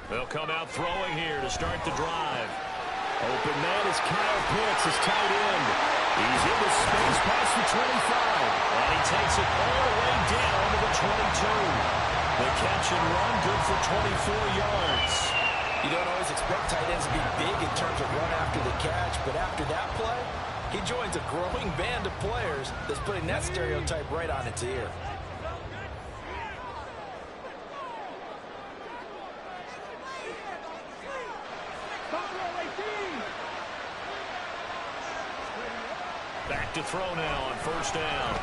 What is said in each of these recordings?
They'll come out throwing here to start the drive. Open man is Kyle Pitts, his tight end. He's into space past the 25. And he takes it all the way down to the 22. The catch and run, good for 24 yards. You don't always expect tight ends to be big in terms of run after the catch, but after that play, he joins a growing band of players that's putting that stereotype right on its ear. Back to throw now on first down.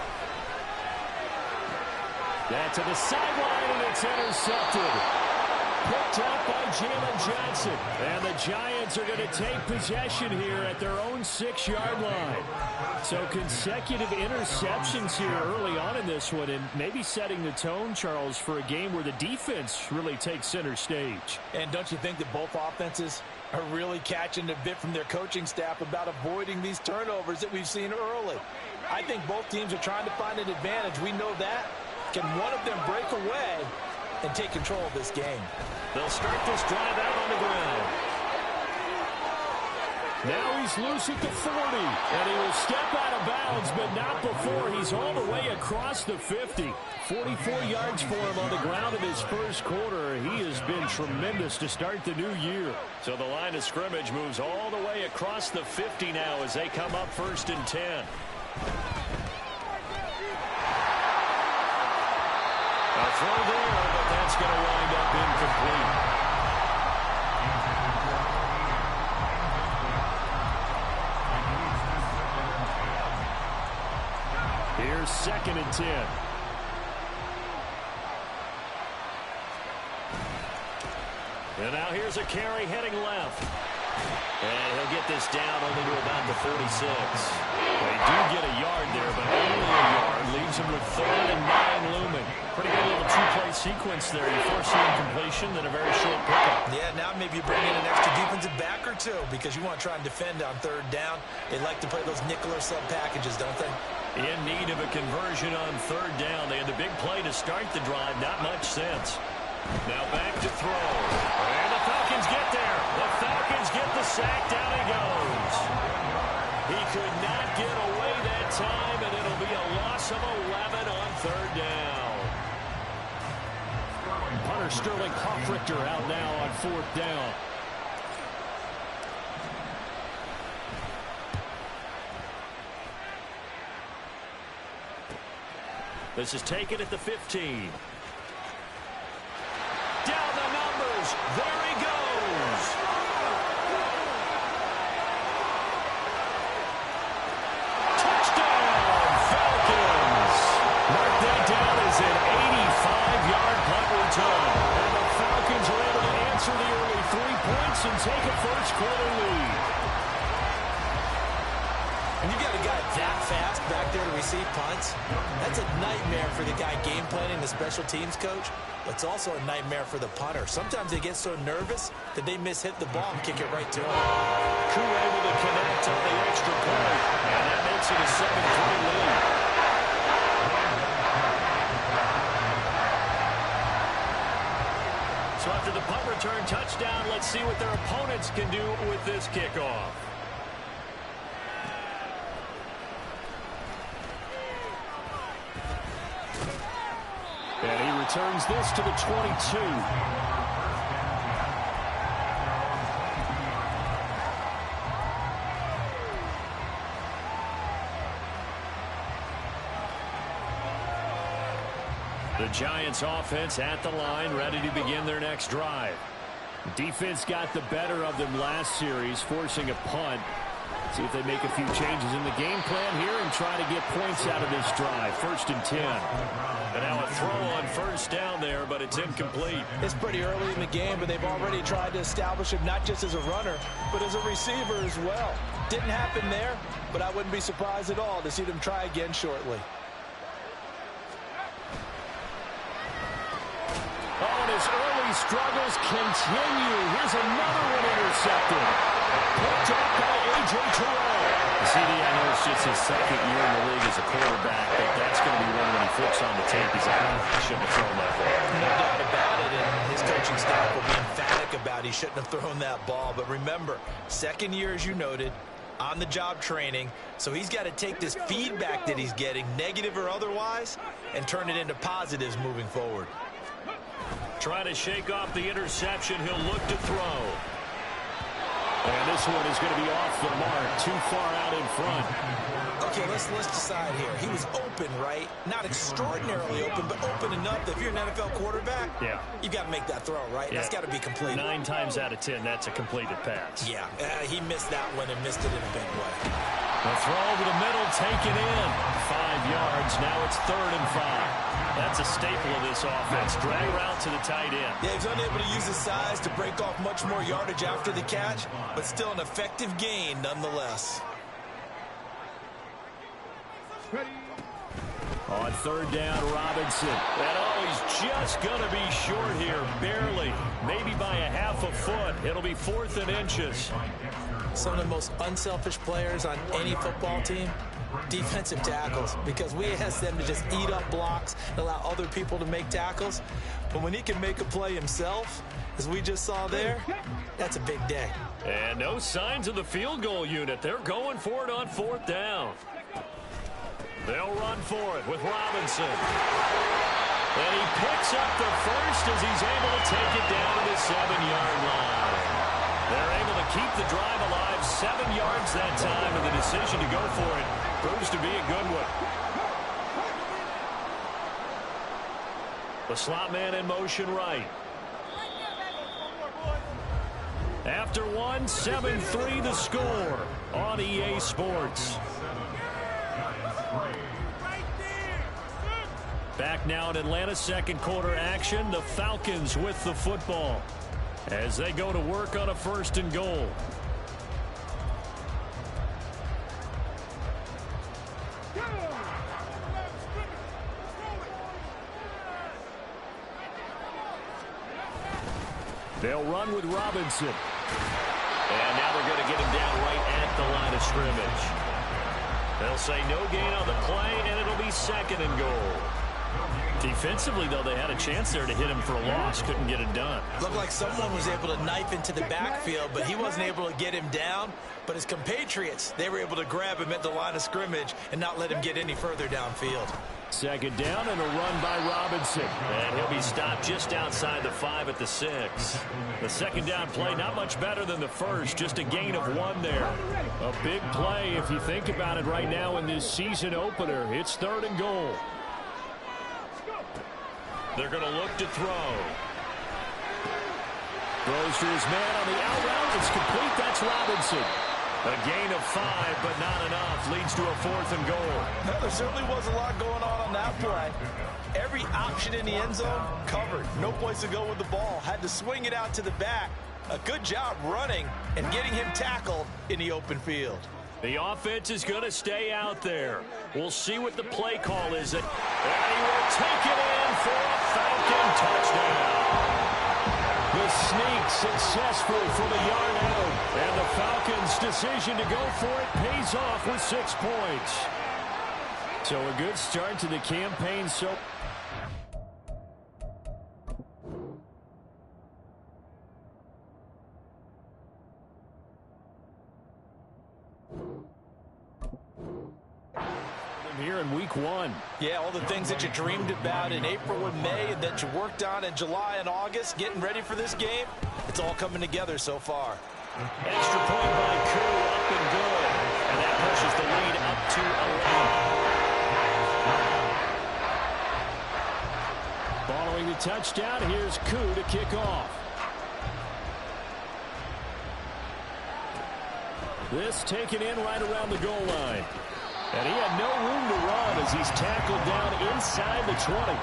That to the sideline, and it's intercepted. Picked up by Jalen Johnson. And the Giants are going to take possession here at their own 6-yard line. So consecutive interceptions here early on in this one, and maybe setting the tone, Charles, for a game where the defense really takes center stage. And don't you think that both offenses are really catching a bit from their coaching staff about avoiding these turnovers that we've seen early? I think both teams are trying to find an advantage. We know that. Can one of them break away and take control of this game? They'll start this drive out on the ground. Now he's loose at the 40, and he will step out of bounds, but not before he's all the way across the 50. 44 yards for him on the ground in his first quarter. He has been tremendous to start the new year. So the line of scrimmage moves all the way across the 50 now as they come up 1st and 10. A throw there, but that's going to wind up incomplete. Here's 2nd and 10. And now here's a carry heading left. And he'll get this down only to about the 46. They do get a yard there, but only a yard. Leaves him with 3rd and 9 looming. Pretty good little two-play sequence there. You force the incompletion, then a very short pickup. Yeah, now maybe you bring in an extra defensive back or two because you want to try and defend on 3rd down. They like to play those nickel or sub packages, don't they? In need of a conversion on 3rd down. They had the big play to start the drive. Not much sense. Now back to throw. And the Falcons get there. The Falcons get the sack. Down he goes. He could not get away that time, and it'll be a loss of 11 on 3rd down. Punter Sterling Hoffrichter out now on 4th down. This is taken at the 15. Down the numbers. There he goes. Touchdown, Falcons. Mark that down as an 85-yard punt return. And the Falcons are able to answer the early 3 points and take a first-quarter lead. When you got a guy that fast back there to receive punts, that's a nightmare for the guy game planning, the special teams coach. It's also a nightmare for the punter. Sometimes they get so nervous that they miss-hit the ball and kick it right to him. Crew able to connect on the extra point, and that makes it a 7-point lead. So after the punt return touchdown, let's see what their opponents can do with this kickoff. And he returns this to the 22. The Giants offense at the line, ready to begin their next drive. Defense got the better of them last series, forcing a punt. See if they make a few changes in the game plan here and try to get points out of this drive. 1st and 10. And now a throw on 1st down there, but it's incomplete. It's pretty early in the game, but they've already tried to establish him not just as a runner, but as a receiver as well. Didn't happen there, but I wouldn't be surprised at all to see them try again shortly. Oh, and his early struggles continue. Here's another one intercepted. Picked up by A.J. Terrell. CD, I know it's just his 2nd year in the league as a quarterback, but that's going to be one when he flips on the tape. He's like, I shouldn't have thrown that ball. No doubt about it, and his coaching staff will be emphatic doubt he shouldn't have thrown that ball. But remember, second year, as you noted, on-the-job training. So he's got to take this feedback that he's getting, negative or otherwise, and turn it into positives moving forward. Trying to shake off the interception. He'll look to throw. And this one is going to be off the mark, too far out in front. Okay, let's decide here. He was open, right? Not extraordinarily open, but open enough that if you're an NFL quarterback, you got to make that throw, right? Yeah. That's got to be completed. 9 times out of 10, that's a completed pass. Yeah, he missed that one and missed it in a big way. The throw over the middle, taken in. 5 yards. Now it's 3rd and 5. That's a staple of this offense. Drag around to the tight end. Yeah, he's unable to use his size to break off much more yardage after the catch, but still an effective gain nonetheless. On 3rd down, Robinson. And he's just going to be short here, barely. Maybe by a half a foot. It'll be 4th and inches. Some of the most unselfish players on any football team, defensive tackles, because we ask them to just eat up blocks and allow other people to make tackles. But when he can make a play himself, as we just saw there, that's a big day. And no signs of the field goal unit. They're going for it on 4th down. They'll run for it with Robinson. And he picks up the first as he's able to take it down to the 7-yard line. They're able to keep the drive alive, 7 yards that time, and the decision to go for it proves to be a good one. The slot man in motion right. After one, 7-3 the score on EA Sports. Back now in Atlanta, second quarter action. The Falcons with the football as they go to work on a 1st and goal. They'll run with Robinson. And now they're going to get him down right at the line of scrimmage. They'll say no gain on the play, and it'll be 2nd and goal. Defensively, though, they had a chance there to hit him for a loss. Couldn't get it done. Looked like someone was able to knife into the backfield, but he wasn't able to get him down. But his compatriots, they were able to grab him at the line of scrimmage and not let him get any further downfield. 2nd down and a run by Robinson. And he'll be stopped just outside the 5 at the 6. The 2nd down play, not much better than the first. Just a gain of 1 there. A big play if you think about it right now in this season opener. It's 3rd and goal. They're going to look to throw. Throws to his man on the out route. It's complete. That's Robinson. A gain of 5, but not enough. Leads to a 4th and goal. No, there certainly was a lot going on that play. Every option in the end zone covered. No place to go with the ball. Had to swing it out to the back. A good job running and getting him tackled in the open field. The offense is going to stay out there. We'll see what the play call is. And he will take it in for a Falcon touchdown. The sneak successful from a yard out. And the Falcons' decision to go for it pays off with 6 points. So a good start to the campaign. Here in week 1. Yeah, all the things that you dreamed about in April and May and that you worked on in July and August, getting ready for this game, it's all coming together so far. Extra point by Koo, up and good. And that pushes the lead up to 11. Following the touchdown, here's Koo to kick off. This taken in right around the goal line. And he had no room to run as he's tackled down inside the 20.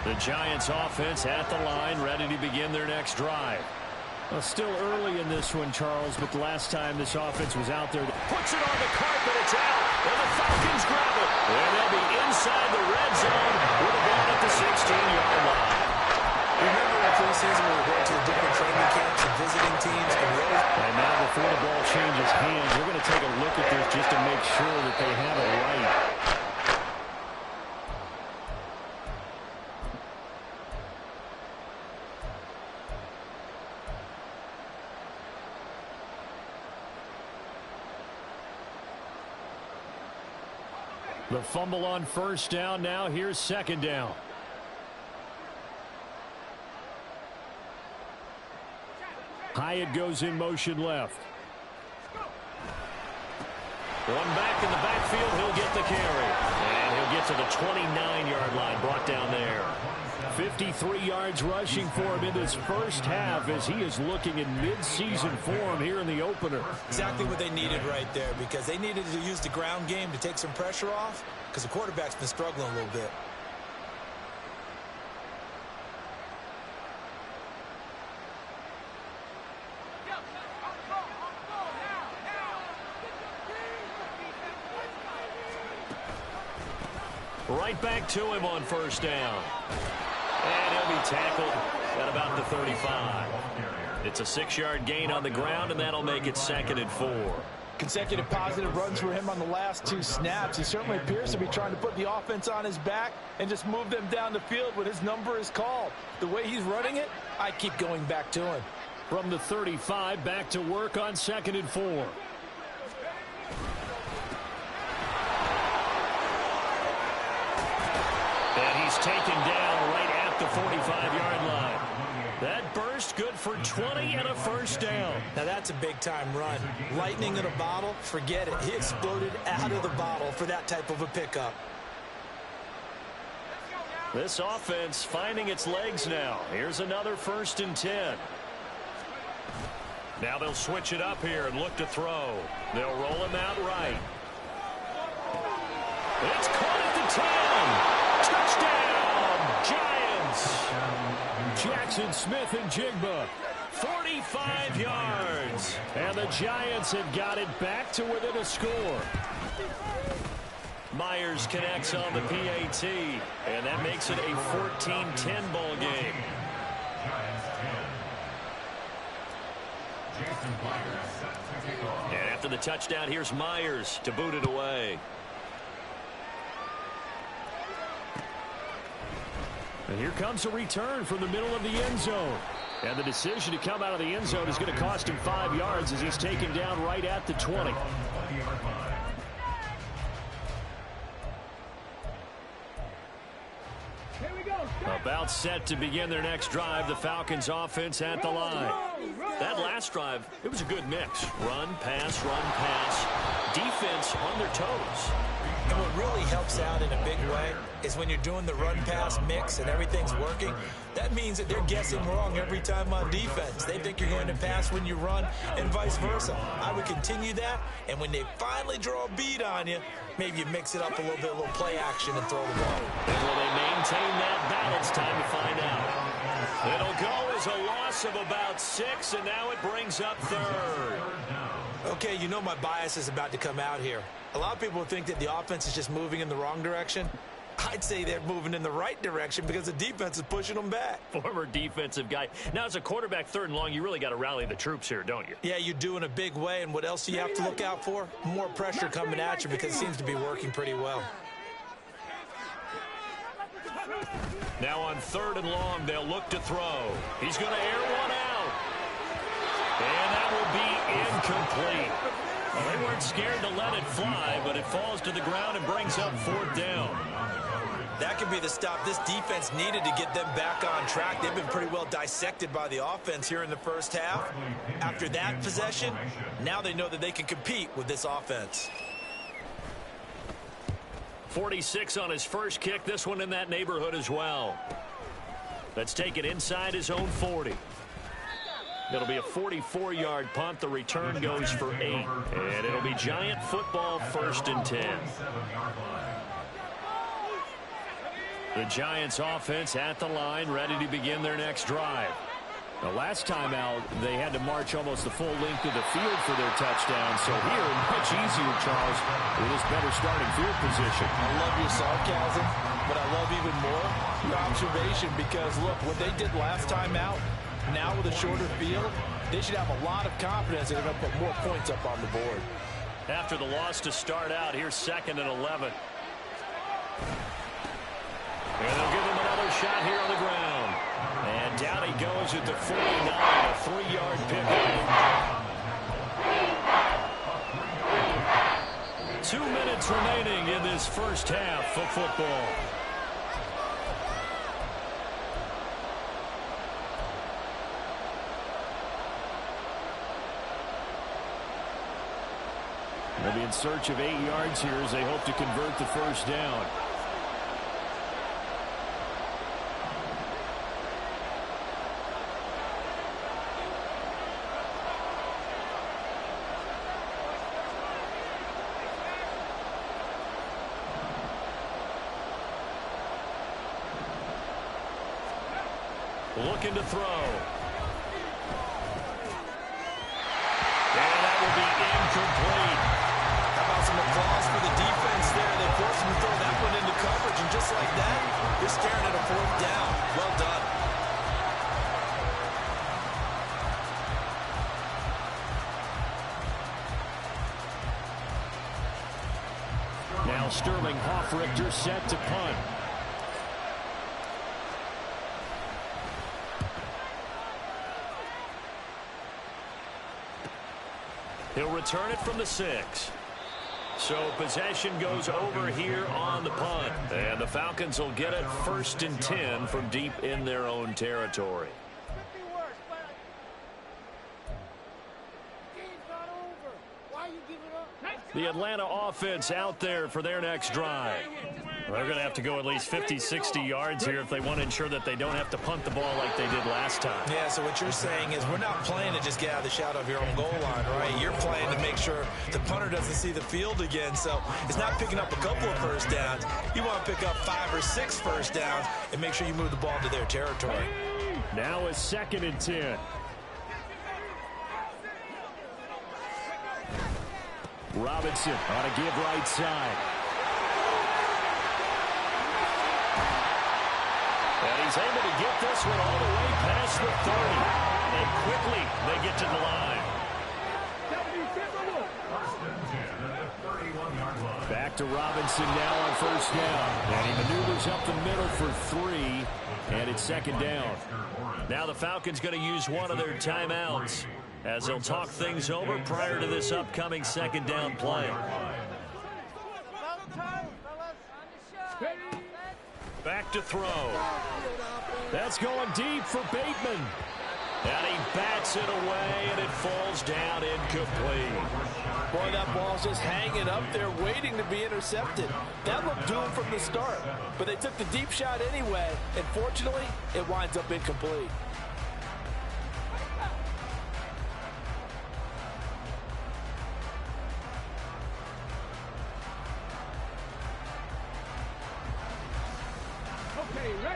The Giants offense at the line, ready to begin their next drive. Well, still early in this one, Charles, but the last time this offense was out there, puts it on the carpet, it's out, and the Falcons grab it. And they'll be inside the red zone with a ball at the 16-yard line. Remember in preseason when we went to the different training camps and visiting teams? And now before the ball changes hands, we're going to take a look at this just to make sure that they have it right. The fumble on first down. Now here's second down. Hyatt goes in motion left. One back in the backfield. He'll get the carry. And he'll get to the 29-yard line. Brought down there. 53 yards rushing for him in this first half as he is looking in mid-season form here in the opener. Exactly what they needed right there, because they needed to use the ground game to take some pressure off, because the quarterback's been struggling a little bit. Right back to him on first down. And he'll be tackled at about the 35. It's a 6-yard gain on the ground, and that'll make it 2nd and 4. Consecutive positive runs for him on the last 2 snaps. He certainly appears to be trying to put the offense on his back and just move them down the field when his number is called. The way he's running it, I keep going back to him. From the 35, back to work on 2nd and 4. And he's taken down right at the 45-yard line. That burst good for 20 and a first down. Now that's a big-time run. Lightning in a bottle, forget it. He exploded out of the bottle for that type of a pickup. This offense finding its legs now. Here's another 1st and 10. Now they'll switch it up here and look to throw. They'll roll him out right. It's caught at the 10. Touchdown, Giants. Jackson Smith and Jigba. 45 yards. And the Giants have got it back to within a score. Myers connects on the PAT. And that makes it a 14-10 ball game. And after the touchdown, here's Myers to boot it away. And here comes a return from the middle of the end zone. And the decision to come out of the end zone is going to cost him 5 yards as he's taken down right at the 20. About set to begin their next drive, the Falcons offense at the line. That last drive, it was a good mix. Run, pass, defense on their toes. And what really helps out in a big way is when you're doing the run-pass mix and everything's working, that means that they're guessing wrong every time on defense. They think you're going to pass when you run and vice versa. I would continue that, and when they finally draw a bead on you, maybe you mix it up a little bit, play action and throw the ball. And will they maintain that balance? Time to find out. It'll go as a loss of about 6, and now it brings up 3rd. Okay, you know my bias is about to come out here. A lot of people think that the offense is just moving in the wrong direction. I'd say they're moving in the right direction because the defense is pushing them back. Former defensive guy. Now, as a quarterback 3rd and long, you really got to rally the troops here, don't you? Yeah, you do in a big way. And what else do you have to look out for? More pressure coming at you because it seems to be working pretty well. Now on 3rd and long, they'll look to throw. He's going to air one out. And that will be incomplete. Well, they weren't scared to let it fly, but it falls to the ground and brings up 4th down. That could be the stop this defense needed to get them back on track. They've been pretty well dissected by the offense here in the first half. After that possession, now they know that they can compete with this offense. 46 on his first kick. This one in that neighborhood as well. Let's take it inside his own 40. It'll be a 44-yard punt. The return goes for 8. And it'll be Giant football, 1st and 10. The Giants offense at the line, ready to begin their next drive. The last time out, they had to march almost the full length of the field for their touchdown. So here, much easier, Charles, with this better starting field position. I love your sarcasm, but I love even more your observation because, look, what they did last time out, now with a shorter field, they should have a lot of confidence that they're going to put more points up on the board. After the loss to start out, here's 2nd and 11. And they'll give him another shot here on the ground. And down he goes at the 49, a 3-yard pickup. 2 minutes remaining in this first half of football. They'll be in search of 8 yards here as they hope to convert the first down. Looking to throw. And that will be incomplete. How about some applause for the defense there? They forced him to throw that one into coverage, and just like that, you're staring at a 4th down. Well done. Now Sterling Hoffrichter set to punt. He'll return it from the 6. So possession goes over here on the punt. And the Falcons will get it 1st and 10 from deep in their own territory. The Atlanta offense out there for their next drive. They're going to have to go at least 50, 60 yards here if they want to ensure that they don't have to punt the ball like they did last time. Yeah, so what you're saying is we're not playing to just get out of the shadow of your own goal line, right? You're playing to make sure the punter doesn't see the field again. So it's not picking up a couple of first downs. You want to pick up 5 or 6 first downs and make sure you move the ball into their territory. Now it's 2nd and 10. Robinson on a give right side. And he's able to get this one all the way past the 30. And quickly they get to the line. Back to Robinson now on 1st down. And he maneuvers up the middle for 3. And it's 2nd down. Now the Falcons going to use one of their timeouts as they'll talk things over prior to this upcoming 2nd down play. Back to throw. That's going deep for Bateman. And he bats it away, and it falls down incomplete. Boy, that ball's just hanging up there waiting to be intercepted. That looked doomed from the start, but they took the deep shot anyway, and fortunately, it winds up incomplete.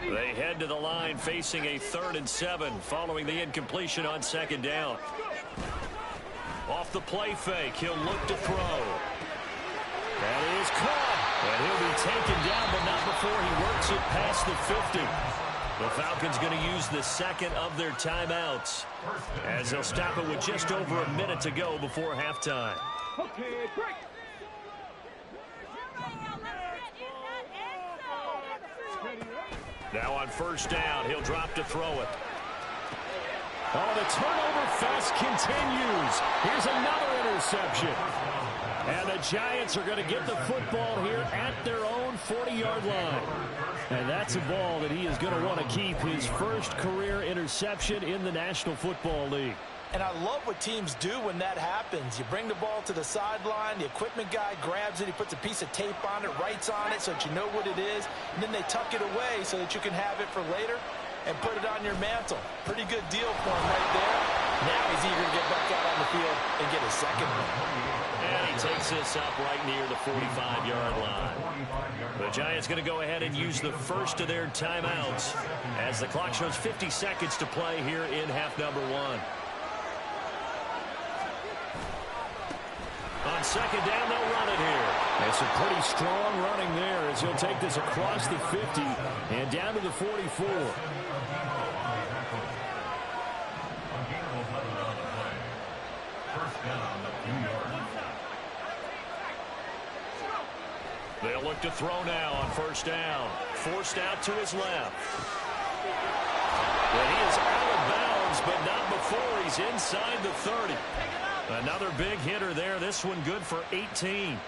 They head to the line facing a 3rd and 7 following the incompletion on 2nd down. Off the play fake, he'll look to throw. That is caught. And he'll be taken down, but not before he works it past the 50. The Falcons going to use the 2nd of their timeouts as they'll stop it with just over a minute to go before halftime. Okay, break. Now on 1st down, he'll drop to throw it. Oh, the turnover fest continues. Here's another interception. And the Giants are going to get the football here at their own 40-yard line. And that's a ball that he is going to want to keep, his first career interception in the National Football League. And I love what teams do when that happens. You bring the ball to the sideline, the equipment guy grabs it, he puts a piece of tape on it, writes on it so that you know what it is, and then they tuck it away so that you can have it for later and put it on your mantle. Pretty good deal for him right there. Now he's eager to get back out on the field and get his 2nd one. And he takes this up right near the 45-yard line. The Giants going to go ahead and use the first of their timeouts as the clock shows 50 seconds to play here in half number 1. On 2nd down, they'll run it here. It's a pretty strong running there as he'll take this across the 50 and down to the 44. They'll look to throw now on 1st down. Forced out to his left. And he is out of bounds, but not before he's inside the 30. Another big hitter there. This one good for 18.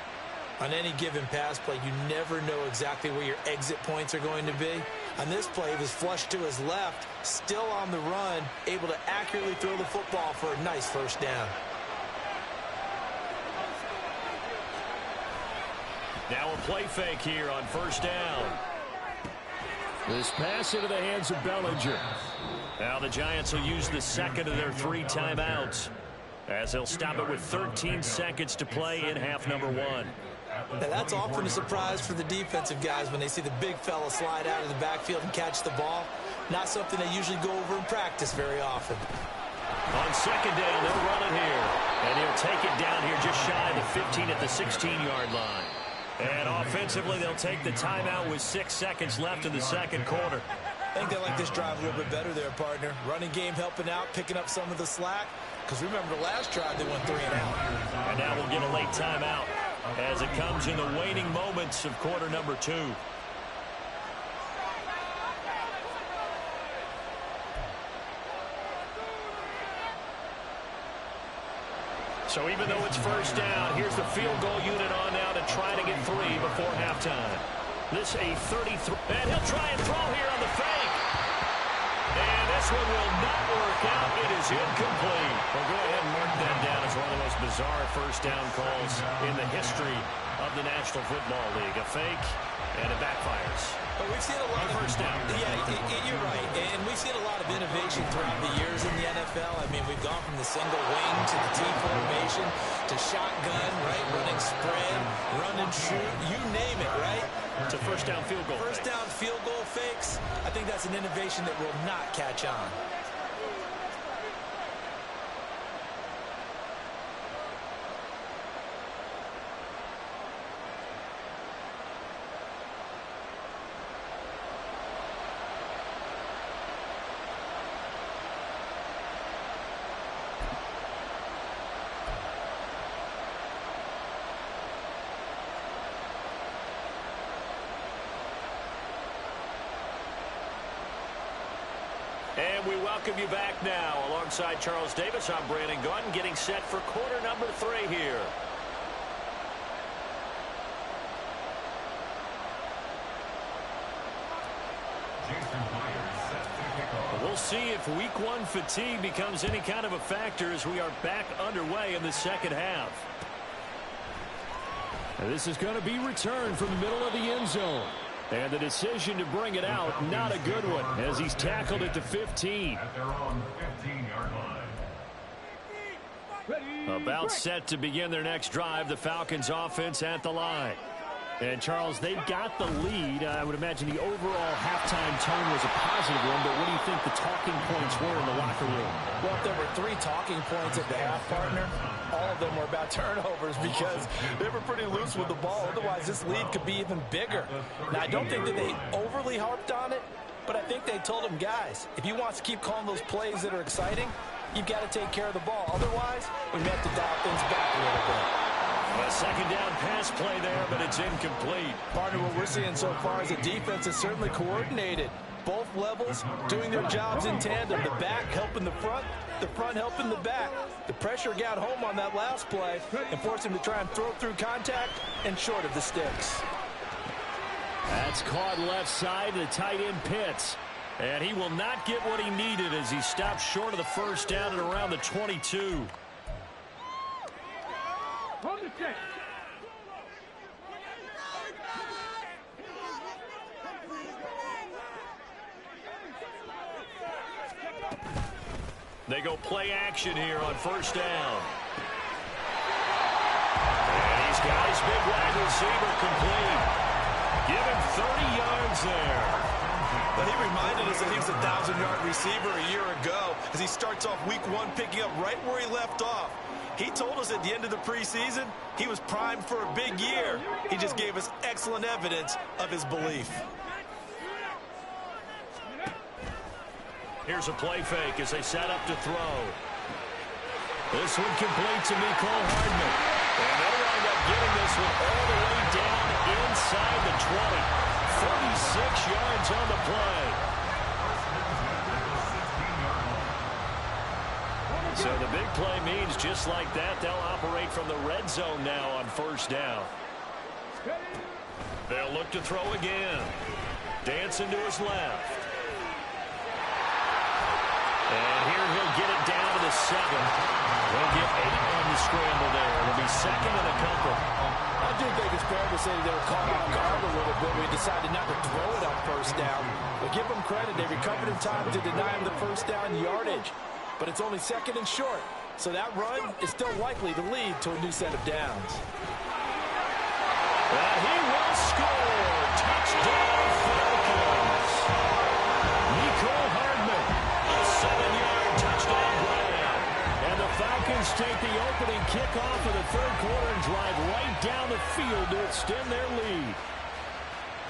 On any given pass play, you never know exactly where your exit points are going to be. On this play, he was flushed to his left, still on the run, able to accurately throw the football for a nice first down. Now a play fake here on first down. This pass into the hands of Bellinger. Now the Giants will use the second of their 3 timeouts, as they'll stop it with 13 seconds to play in half number 1. Now that's often a surprise for the defensive guys when they see the big fella slide out of the backfield and catch the ball. Not something they usually go over in practice very often. On second down, they'll run it here. And he'll take it down here just shy of the 15 at the 16-yard line. And offensively, they'll take the timeout with 6 seconds left in the second quarter. I think they like this drive a little bit better there, partner. Running game helping out, picking up some of the slack. Because remember, the last drive, they went 3 and out. And now we'll get a late timeout as it comes in the waning moments of quarter number 2. So even though it's first down, here's the field goal unit on now to try to get 3 before halftime. This a 33, and he'll try and throw here on the fake. And this one will not work out. It is incomplete. Well, go ahead and mark that down as one of the most bizarre first down calls in the history of the National Football League. A fake, and it backfires. But we've seen a lot of first down. Yeah, you're right. And we've seen a lot of innovation throughout the years in the NFL. I mean, we've gone from the single wing to the T formation to shotgun, right? Running spread, run and shoot, you name it, right? To first down field goal. First down field goal fakes. I think that's an innovation that will not catch on. And we welcome you back now. Alongside Charles Davis, I'm Brandon Gaudin, getting set for quarter number 3 here. We'll see if week 1 fatigue becomes any kind of a factor as we are back underway in the second half. And this is going to be returned from the middle of the end zone. And the decision to bring it out, not a good one, as he's tackled it to 15. At their own 15-yard line. About set to begin their next drive, the Falcons offense at the line. And, Charles, they've got the lead. I would imagine the overall halftime tone was a positive one, but what do you think the talking points were in the locker room? Well, if there were 3 talking points at the half, partner, all of them were about turnovers because they were pretty loose with the ball. Otherwise, this lead could be even bigger. Now, I don't think that they overly harped on it, but I think they told them, guys, if you want to keep calling those plays that are exciting, you've got to take care of the ball. Otherwise, we may have to dial things back a little bit. A second down pass play there, but it's incomplete. Partner, what we're seeing so far is the defense is certainly coordinated. Both levels doing their jobs in tandem. The back helping the front helping the back. The pressure got home on that last play and forced him to try and throw through contact and short of the sticks. That's caught left side to the tight end Pitts. And he will not get what he needed as he stopped short of the first down at around the 22. They go play action here on first down. And he's got his big wide receiver complete. Give him 30 yards there. But he reminded us that he was a 1,000-yard receiver a year ago as he starts off week 1 picking up right where he left off. He told us at the end of the preseason he was primed for a big year. He just gave us excellent evidence of his belief. Here's a play fake as they set up to throw. This one complete to Mecole Hardman. And they'll wind up getting this one all the way down inside the 20. 36 yards on the play. So the big play means just like that, they'll operate from the red zone now on first down. They'll look to throw again. Dancing to his left. And here he'll get it down to the 7. They'll get 8 on the scramble there. It'll be second and a couple. I do think it's fair to say they were caught off guard a little bit. We decided not to throw it on first down. But give them credit. They recovered in time to deny him the first down yardage. But it's only second and short. So that run is still likely to lead to a new set of downs. And he will score. Touchdown, Falcons. Nicole Hardman, a 7-yard touchdown grab. And the Falcons take the opening kickoff of the third quarter and drive right down the field to extend their lead.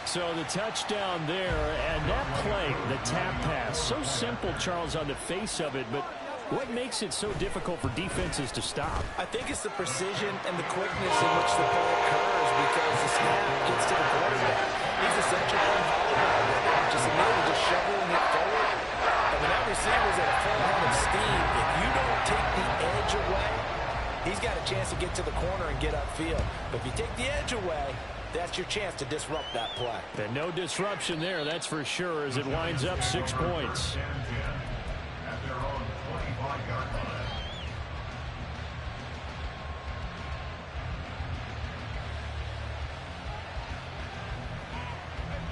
So the touchdown there, and that play, the tap pass, so simple, Charles, on the face of it, but what makes it so difficult for defenses to stop? I think it's the precision and the quickness in which the ball occurs because the snap gets to the quarterback. He's essentially just immediately just shoveling it forward. And when that receiver's at a full head of steam, if you don't take the edge away, he's got a chance to get to the corner and get upfield. But if you take the edge away, that's your chance to disrupt that play. And no disruption there, that's for sure, as it winds up 6 points. At their own 25-yard line.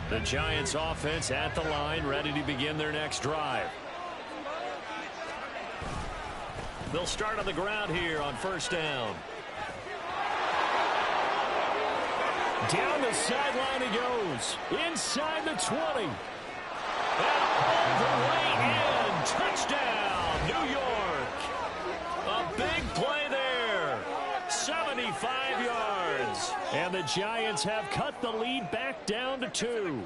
The Giants offense at the line, ready to begin their next drive. They'll start on the ground here on first down. Down the sideline he goes. Inside the 20. And all the way in. Touchdown, New York. A big play there. 75 yards. And the Giants have cut the lead back down to 2.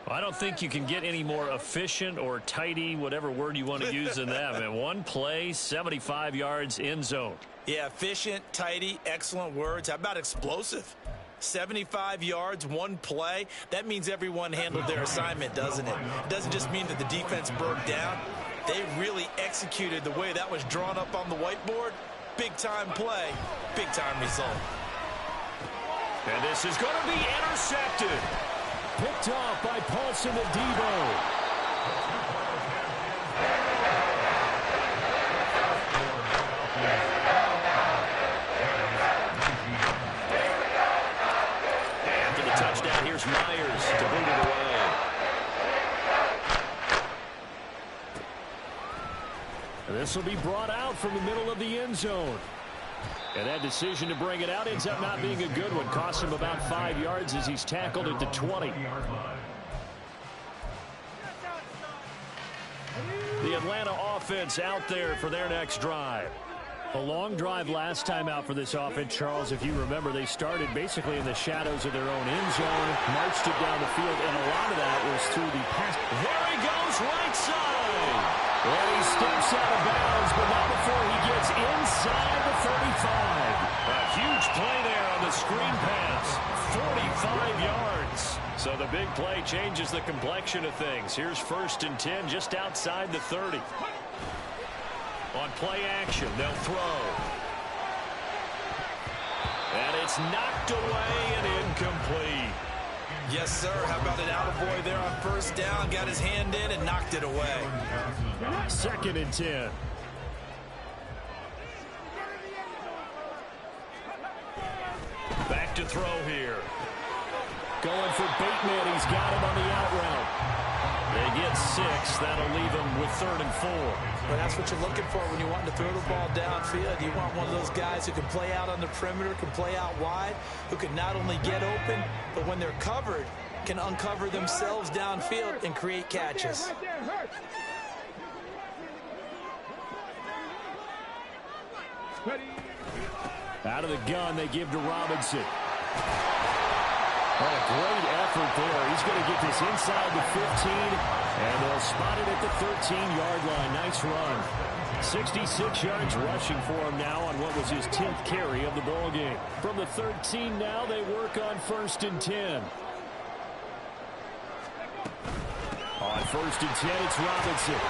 I don't think you can get any more efficient or tidy, whatever word you want to use in that. And one play, 75 yards, end zone. Yeah, efficient, tidy, excellent words. How about explosive? 75 yards, one play. That means everyone handled their assignment, doesn't it? It doesn't just mean that the defense broke down. They really executed the way that was drawn up on the whiteboard. Big-time play, big-time result. And this is going to be intercepted. Picked off by Paulson Adebo. After the touchdown, here's Myers to boot it away. And this will be brought out from the middle of the end zone. And that decision to bring it out ends up not being a good one. Costs him about 5 yards as he's tackled at the 20. The Atlanta offense out there for their next drive. A long drive last time out for this offense, Charles. If you remember, they started basically in the shadows of their own end zone, marched it down the field, and a lot of that was through the pass. There he goes, right side. And he steps out of bounds, but not before he gets inside the 35. A huge play there on the screen pass. 45 yards. So the big play changes the complexion of things. Here's 1st and 10 just outside the 30. On play action, they'll throw. And it's knocked away and incomplete. Yes, sir. How about an attaboy there on first down? Got his hand in and knocked it away. 2nd and 10. Back to throw here. Going for Bateman. He's got him on the out route. They get 6. That'll leave him with 3rd and 4. But that's what you're looking for when you want to throw the ball downfield. You want one of those guys who can play out on the perimeter, can play out wide, who can not only get open, but when they're covered, can uncover themselves downfield and create catches. Out of the gun, they give to Robinson. What a great effort there. He's going to get this inside the 15, and they'll spot it at the 13-yard line. Nice run. 66 yards rushing for him now on what was his 10th carry of the ball game. From the 13 now, they work on 1st and 10. On 1st and 10, it's Robinson.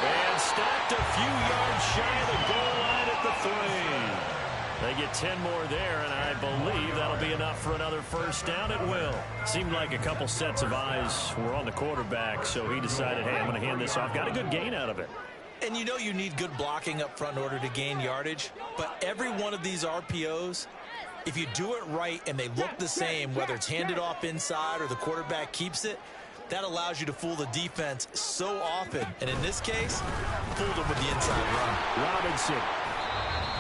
And stopped a few yards shy of the goal line at the 3. They get 10 more there, and I believe that'll be enough for another first down. It will. Seemed like a couple sets of eyes were on the quarterback, so he decided, hey, I'm going to hand this off. Got a good gain out of it. And you know you need good blocking up front in order to gain yardage, but every one of these RPOs, if you do it right and they look the same, whether it's handed off inside or the quarterback keeps it, that allows you to fool the defense so often. And in this case, fooled them with the inside run. Robinson.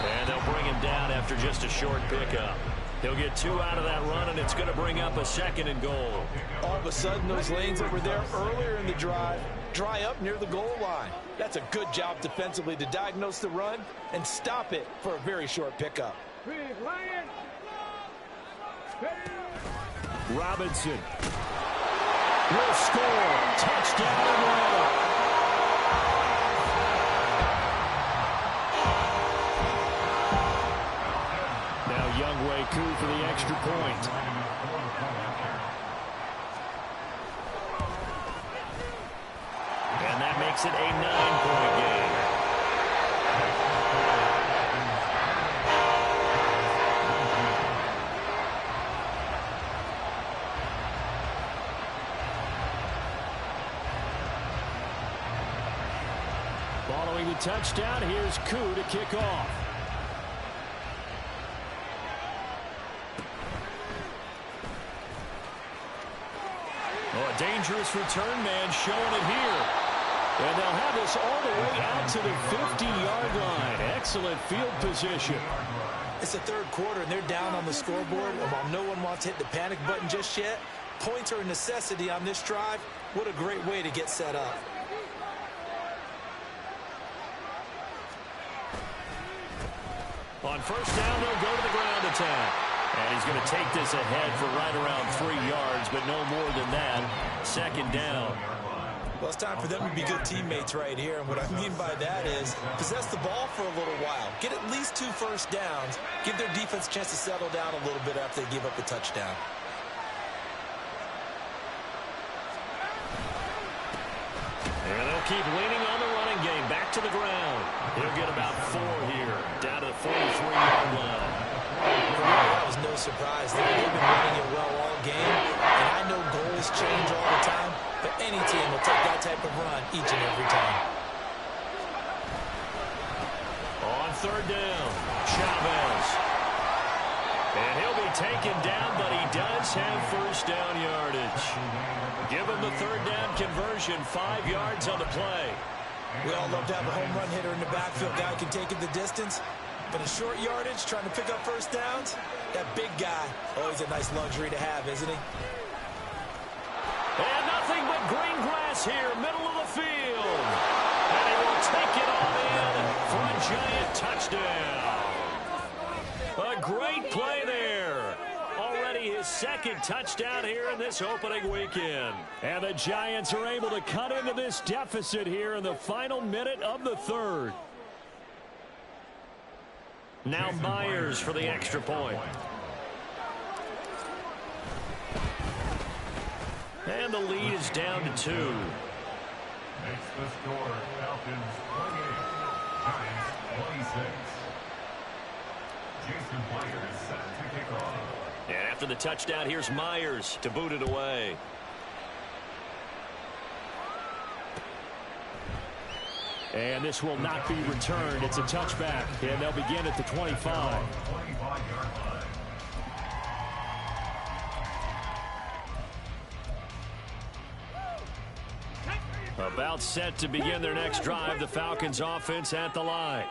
And they'll bring him down after just a short pickup. He'll get 2 out of that run, and it's going to bring up a 2nd and goal. All of a sudden, those lanes that were there earlier in the drive dry up near the goal line. That's a good job defensively to diagnose the run and stop it for a very short pickup. Robinson will score. Touchdown, Atlanta. Now Younghoe Koo for the extra point. And that makes it a 9-point game. Following the touchdown, here's Koo to kick off. Oh, a dangerous return man showing it here. And they'll have this all the way out to the 50-yard line. Excellent field position. It's the third quarter, and they're down on the scoreboard. And while no one wants to hit the panic button just yet, points are a necessity on this drive. What a great way to get set up. On first down, they'll go to the ground attack. And he's going to take this ahead for right around 3 yards, but no more than that. 2nd down. Well, it's time for them to be good teammates right here. And what I mean by that is possess the ball for a little while. Get at least 2 first downs. Give their defense a chance to settle down a little bit after they give up the touchdown. And they'll keep leaning on the running game. Back to the ground. He'll get about 4 here. Down to the 43-yard line. That was no surprise. They've been running it well all game. And I know goals change all the time, but any team will take that type of run each and every time. On 3rd down, Chavez. And he'll be taken down, but he does have first down yardage. Give him the 3rd down conversion, 5 yards on the play. We all love to have a home run hitter in the backfield. Guy who can take it the distance. But in short yardage, trying to pick up first downs, that big guy, always a nice luxury to have, isn't he? And nothing but green grass here, middle of the field. And he will take it all in for a giant touchdown. A great play there. Already his 2nd touchdown here in this opening weekend. And the Giants are able to cut into this deficit here in the final minute of the 3rd. Now Myers for the extra point. And the lead is down to 2. Makes the score Falcons 28, Giants 26. Jason Myers set to kick off. And after the touchdown, here's Myers to boot it away. And this will not be returned. It's a touchback, and they'll begin at the 25. 25-yard line. About set to begin their next drive, the Falcons offense at the line.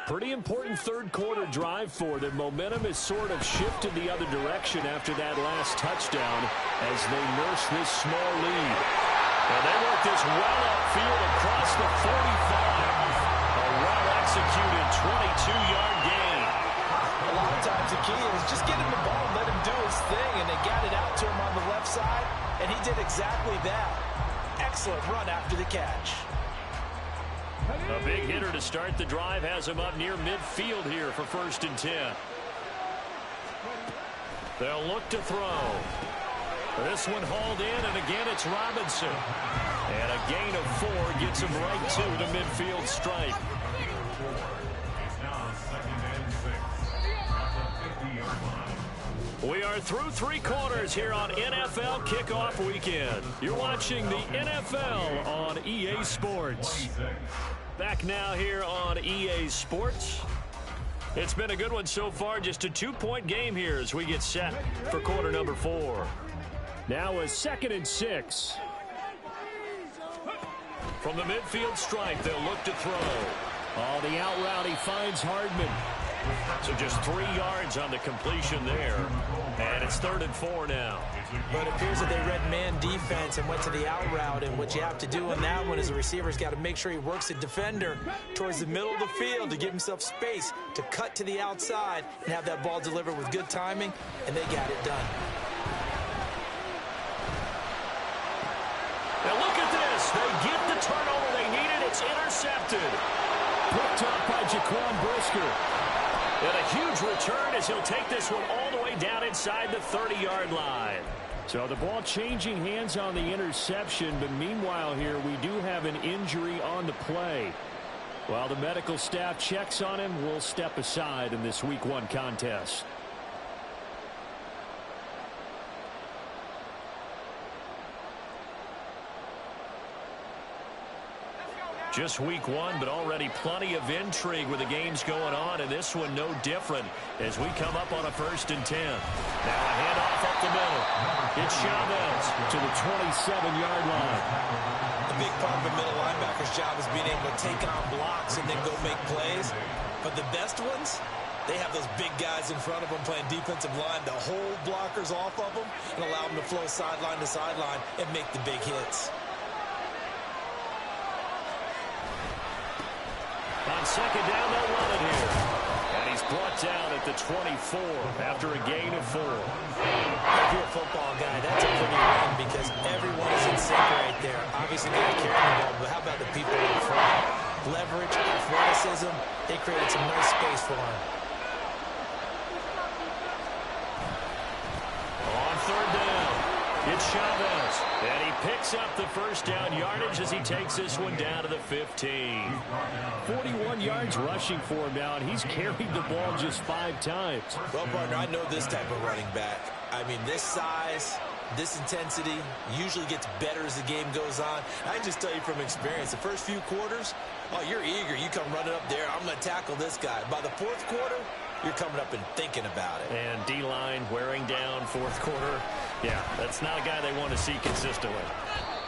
Pretty important 3rd quarter drive for them. Momentum has sort of shifted the other direction after that last touchdown as they nurse this small lead. And they work this well upfield across the 45. A well-executed 22-yard gain. A lot of times the key is just get him the ball and let him do his thing, and they got it out to him on the left side, and he did exactly that. Excellent run after the catch. A big hitter to start the drive has him up near midfield here for 1st and 10. They'll look to throw. This one hauled in, and again it's Robinson. And a gain of 4 gets him right to the midfield stripe. It's now 2nd and 6. We are through 3 quarters here on NFL Kickoff Weekend. You're watching the NFL on EA Sports. Back now here on EA Sports. It's been a good one so far. Just a 2-point game here as we get set for quarter number 4. Now a 2nd and 6. From the midfield stripe, they'll look to throw. Oh, the out route, he finds Hardman. So just 3 yards on the completion there. And it's 3rd and 4 now. But it appears that they read man defense and went to the out route. And what you have to do on that one is the receiver's got to make sure he works the defender towards the middle of the field to give himself space to cut to the outside and have that ball delivered with good timing. And they got it done. Now look at this. They get the turnover they needed. It's intercepted. Picked up by Jaquan Brisker. And a huge return as he'll take this one all the way down inside the 30-yard line. So the ball changing hands on the interception, but meanwhile here we do have an injury on the play. While the medical staff checks on him, we'll step aside in this Week 1 contest. Just Week 1, but already plenty of intrigue with the games going on, and this one no different as we come up on a 1st and 10. Now a handoff up the middle. It's Chavez to the 27-yard line. A big part of a middle linebacker's job is being able to take on blocks and then go make plays. But the best ones, they have those big guys in front of them playing defensive line to hold blockers off of them and allow them to flow sideline to sideline and make the big hits. On 2nd down, they'll run it here. And he's brought down at the 24 after a gain of 4. If you're a football guy, that's a pretty run because everyone is in sync right there. Obviously, they're carrying the ball, but how about the people in front? Leverage, athleticism, they created some nice space for him. On 3rd down, it's Chavez. And he picks up the 1st down yardage as he takes this one down to the 15. 41 yards rushing for him now, and he's carried the ball just 5 times. Well, partner, I know this type of running back. I mean, this size, this intensity usually gets better as the game goes on. I can just tell you from experience, the first few quarters, oh, you're eager. You come running up there, I'm going to tackle this guy. By the 4th quarter, you're coming up and thinking about it. And D-line wearing down 4th quarter. Yeah, that's not a guy they want to see consistently.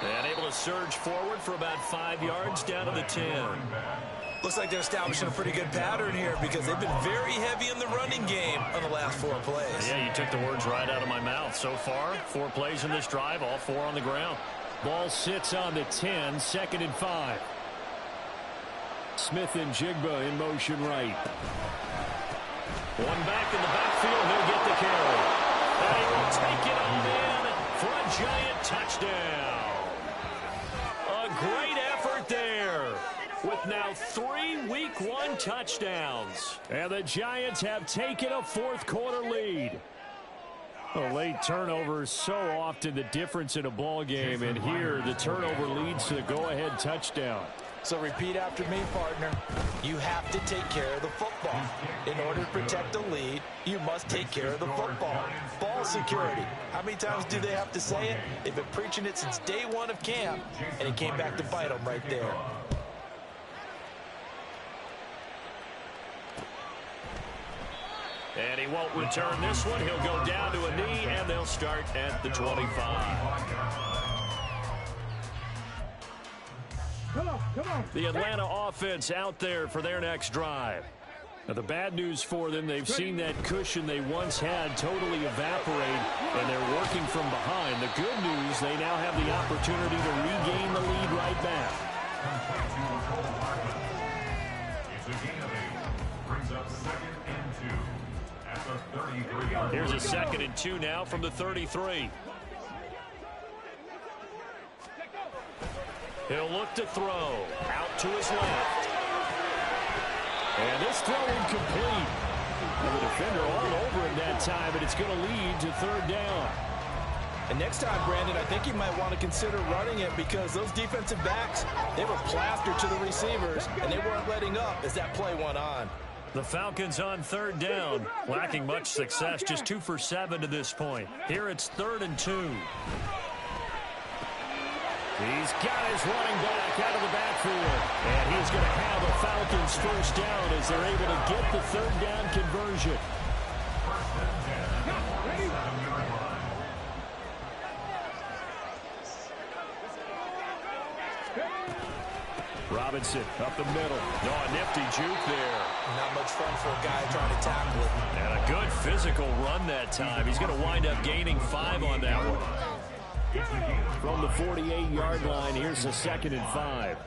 And able to surge forward for about 5 yards down to the 10. Looks like they're establishing a pretty good pattern here because they've been very heavy in the running game on the last 4 plays. Yeah, you took the words right out of my mouth. So far, 4 plays in this drive, all 4 on the ground. Ball sits on the 10, 2nd and 5. Smith and Jigba in motion right. One back in the backfield, he'll get the carry. And he will take it on in for a giant touchdown. A great effort there with now 3 Week 1 touchdowns. And the Giants have taken a 4th quarter lead. A late turnover is so often the difference in a ball game, and here the turnover leads to the go-ahead touchdown. So repeat after me, partner. You have to take care of the football. In order to protect a lead, you must take care of the football. Ball security. How many times do they have to say it? They've been preaching it since day 1 of camp, and it came back to bite them right there. And he won't return this one. He'll go down to a knee, and they'll start at the 25. Come on. The Atlanta offense out there for their next drive. Now, the bad news for them, they've seen that cushion they once had totally evaporate, and they're working from behind. The good news, they now have the opportunity to regain the lead right back. It's a gain of 8. Brings up 2nd and 2 at the 33. Here's a 2nd and 2 now from the 33. He'll look to throw. Out to his left. And this throw incomplete. And the defender all over him that time, but it's going to lead to 3rd down. And next time, Brandon, I think you might want to consider running it because those defensive backs, they were plastered to the receivers, and they weren't letting up as that play went on. The Falcons on third down, lacking much success, just 2 for 7 to this point. Here it's 3rd and 2. He's got his running back out of the backfield. And he's going to have a Falcons first down as they're able to get the third down conversion. Robinson up the middle. No, a nifty juke there. Not much fun for a guy trying to tackle it. And a good physical run that time. He's going to wind up gaining 5 on that one. From the 48-yard line, here's a 2nd and 5.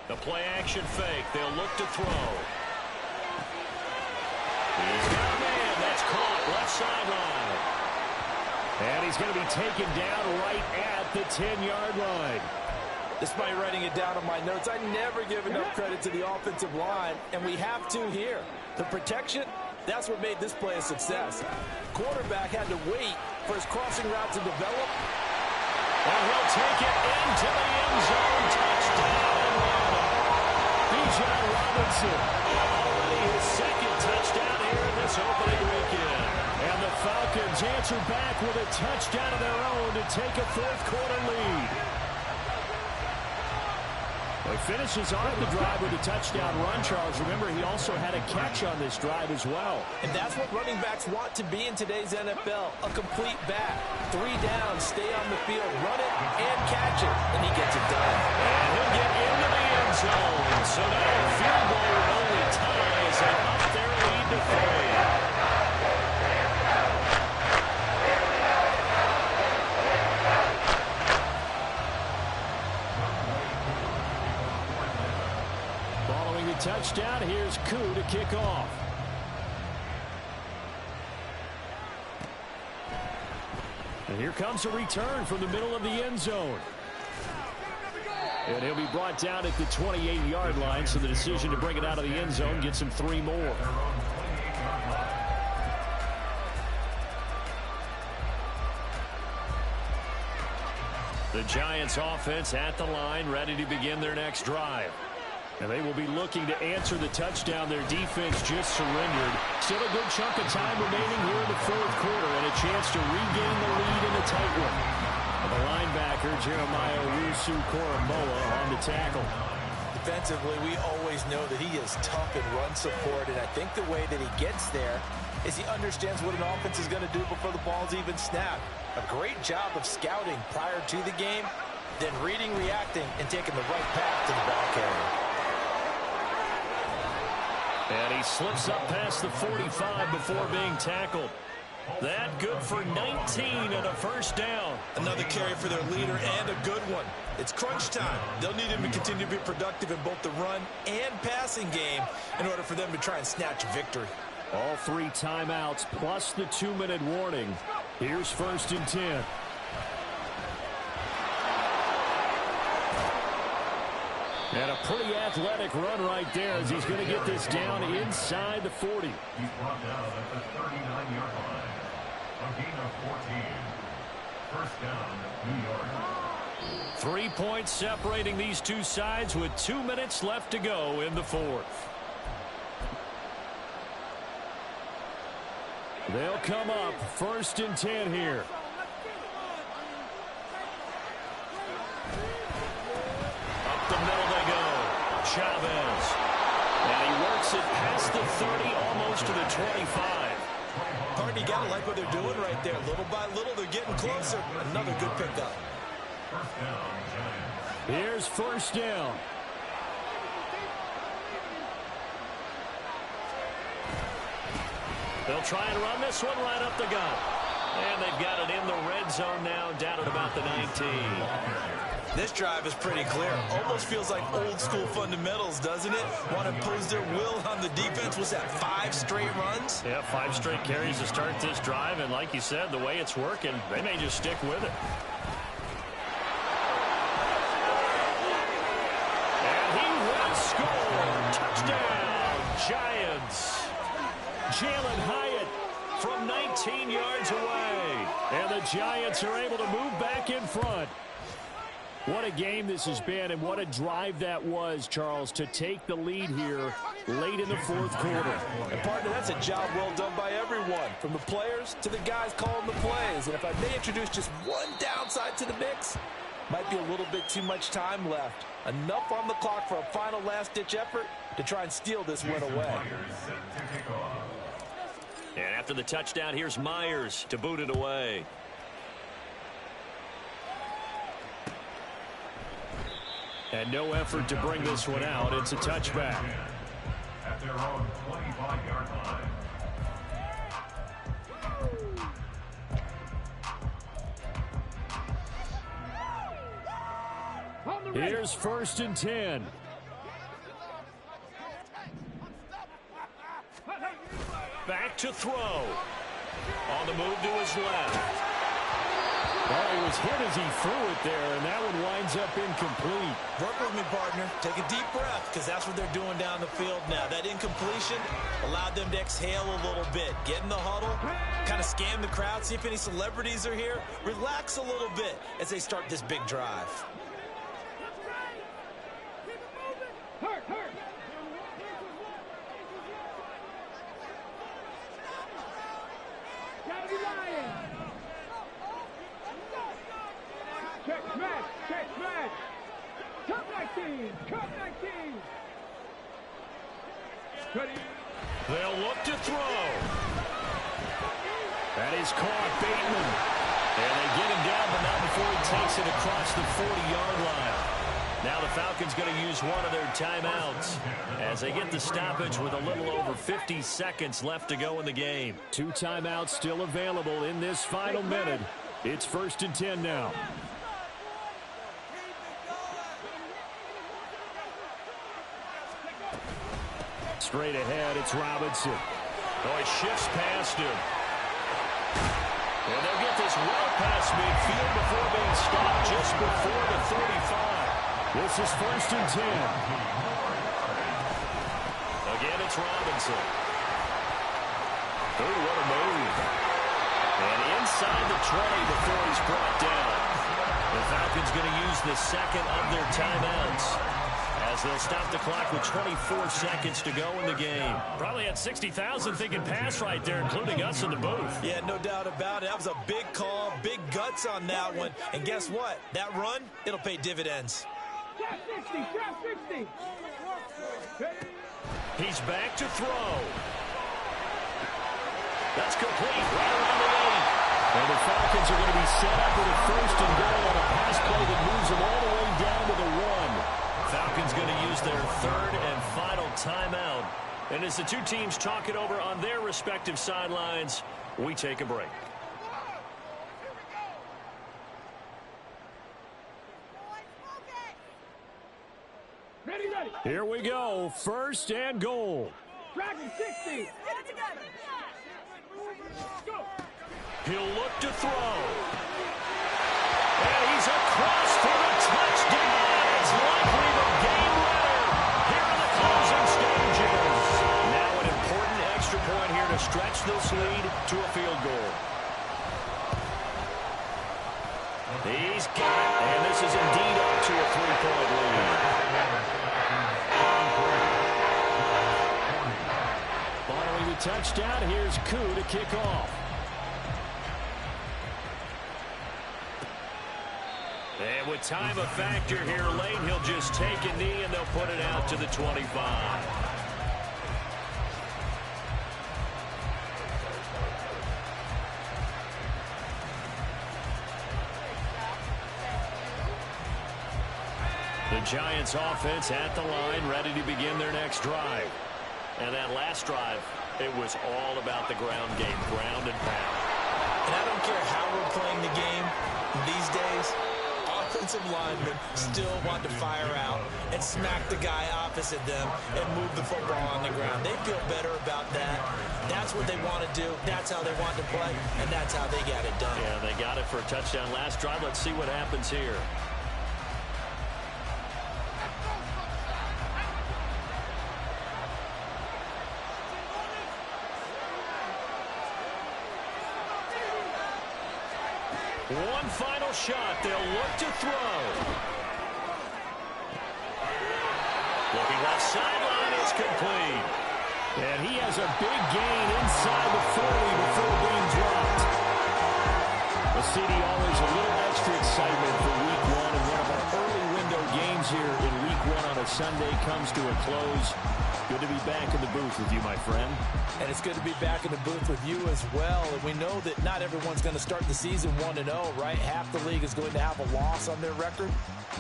The play action fake. They'll look to throw. He's got a man. That's caught. Left sideline. And he's going to be taken down right at the 10-yard line. Despite writing it down on my notes, I never give enough credit to the offensive line, and we have to here. The protection, that's what made this play a success. Quarterback had to wait for his crossing route to develop. And he'll take it into the end zone. Touchdown. Bijan Robinson. Already his 2nd touchdown here in this opening weekend. And the Falcons answer back with a touchdown of their own to take a 4th quarter lead. Well, he finishes off the drive with a touchdown run, Charles. Remember, he also had a catch on this drive as well. And that's what running backs want to be in today's NFL, a complete back. 3 downs, stay on the field, run it, and catch it. And he gets it done. And he'll get into the end zone. So now a field goal only ties and up their lead to 3. Touchdown. Here's Koo to kick off. And here comes a return from the middle of the end zone. And he'll be brought down at the 28-yard line, so the decision to bring it out of the end zone gets him 3 more. The Giants offense at the line, ready to begin their next drive. And they will be looking to answer the touchdown their defense just surrendered. Still a good chunk of time remaining here in the 4th quarter and a chance to regain the lead in a tight one. And the linebacker, Jeremiah Owusu-Koramoah, on the tackle. Defensively, we always know that he is tough in run support, and I think the way that he gets there is he understands what an offense is going to do before the ball's even snapped. A great job of scouting prior to the game, then reading, reacting, and taking the right path to the ball carrier. And he slips up past the 45 before being tackled. That good for 19 and a first down. Another carry for their leader and a good one. It's crunch time. They'll need him to continue to be productive in both the run and passing game in order for them to try and snatch victory. All 3 timeouts plus the 2-minute warning. Here's 1st and 10. And a pretty athletic run right there as he's going to get this down inside the 40. He's brought down at the 39-yard line. A gain of 14. First down, New York. 3 points separating these two sides with 2 minutes left to go in the 4th. They'll come up 1st and 10 here. Up the middle they go. Chavez. And he works it past the 30, almost to the 25. Pardon, you gotta like what they're doing right there. Little by little, they're getting closer. Another good pickup. First down, Giants. Here's 1st down. They'll try and run this one right up the gut. And they've got it in the red zone now, down at about the 19. This drive is pretty clear. Almost feels like old school fundamentals, doesn't it? Want to impose their will on the defense. Was that 5 straight runs? Yeah, 5 straight carries to start this drive. And like you said, the way it's working, they may just stick with it. And he will score. Touchdown, Giants. Jalen Hyatt from 19 yards away. And the Giants are able to move back in front. What a game this has been, and what a drive that was, Charles, to take the lead here late in the fourth quarter. And partner, that's a job well done by everyone, from the players to the guys calling the plays. And if I may introduce just one downside to the mix, might be a little bit too much time left. Enough on the clock for a final last-ditch effort to try and steal this win away. And after the touchdown, here's Myers to boot it away. And no effort to bring this one out. It's a touchback. At their own 25-yard line. Here's 1st and 10. Back to throw. On the move to his left. Well, he was hit as he threw it there, and that one winds up incomplete. Work with me, partner. Take a deep breath, because that's what they're doing down the field now. That incompletion allowed them to exhale a little bit. Get in the huddle, kind of scan the crowd, see if any celebrities are here. Relax a little bit as they start this big drive. Hurt. Gotta be lying. Check smash. Cut 19. They'll look to throw. That is caught, Bateman. And they get him down, but not before he takes it across the 40-yard line. Now the Falcons going to use one of their timeouts as they get the stoppage with a little over 50 seconds left to go in the game. 2 timeouts still available in this final minute. It's 1st and 10 now. Straight ahead, it's Robinson. Oh, he shifts past him. And they'll get this well past midfield before being stopped just before the 35. This is 1st and 10. Again, it's Robinson. Oh, what a move. And inside the 20 before he's brought down. The Falcons going to use the second of their timeouts as they'll stop the clock with 24 seconds to go in the game. Probably had 60,000 thinking pass right there, including us in the booth. Yeah, no doubt about it. That was a big call, big guts on that one. And guess what? That run, it'll pay dividends. Trap 60. He's back to throw. That's complete. Right around the 8. And the Falcons are going to be set up with a 1st and goal on a pass play that moves them all the way down to the 1. Falcons going to use their 3rd and final timeout. And as the two teams talk it over on their respective sidelines, we take a break. Ready. Here we go. 1st and goal. Dragon 60. Get it together. Go. He'll look to throw. And he's across for the touchdown. It's likely the game winner here in the closing stages. Now an important extra point here to stretch this lead to a field goal. He's got it, and this is indeed up to a 3-point lead. Following the touchdown, here's Koo to kick off. And with time a factor here late, he'll just take a knee and they'll put it out to the 25. The Giants offense at the line, ready to begin their next drive. And that last drive, it was all about the ground game, ground and pound. And I don't care how we're playing the game these days, offensive linemen still want to fire out and smack the guy opposite them and move the football on the ground. They feel better about that. That's what they want to do. That's how they want to play, and that's how they got it done. Yeah, they got it for a touchdown last drive. Let's see what happens here. One final shot. They'll look to throw. Looking left sideline. It's complete. And he has a big gain inside the 40 before being dropped. The city always a little extra excitement for week one, and one of our early window games here in week one on a Sunday comes to a close. Good to be back in the booth with you, my friend. And it's good to be back in the booth with you as well. And we know that not everyone's going to start the season 1-0, right? Half the league is going to have a loss on their record.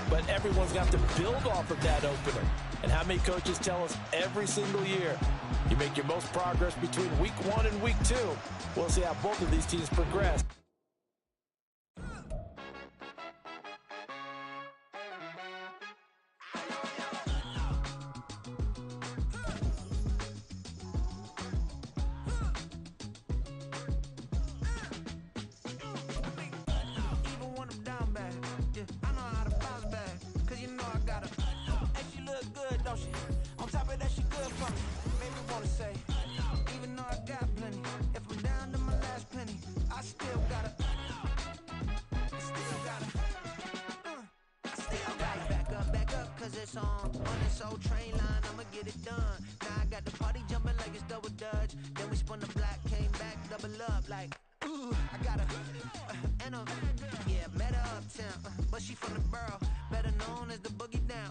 But everyone's got to build off of that opener. And how many coaches tell us every single year, you make your most progress between week 1 and week 2. We'll see how both of these teams progress. On top of that, she good for me. Made me wanna say, even though I got plenty, if I'm down to my last penny, I still gotta back up, cause it's on this old train line, I'ma get it done. Now I got the party jumping like it's double dutch. Then we spun the block, came back, double up, like, ooh, I got and yeah, met her uptown, but she from the borough, better known as the boogie down.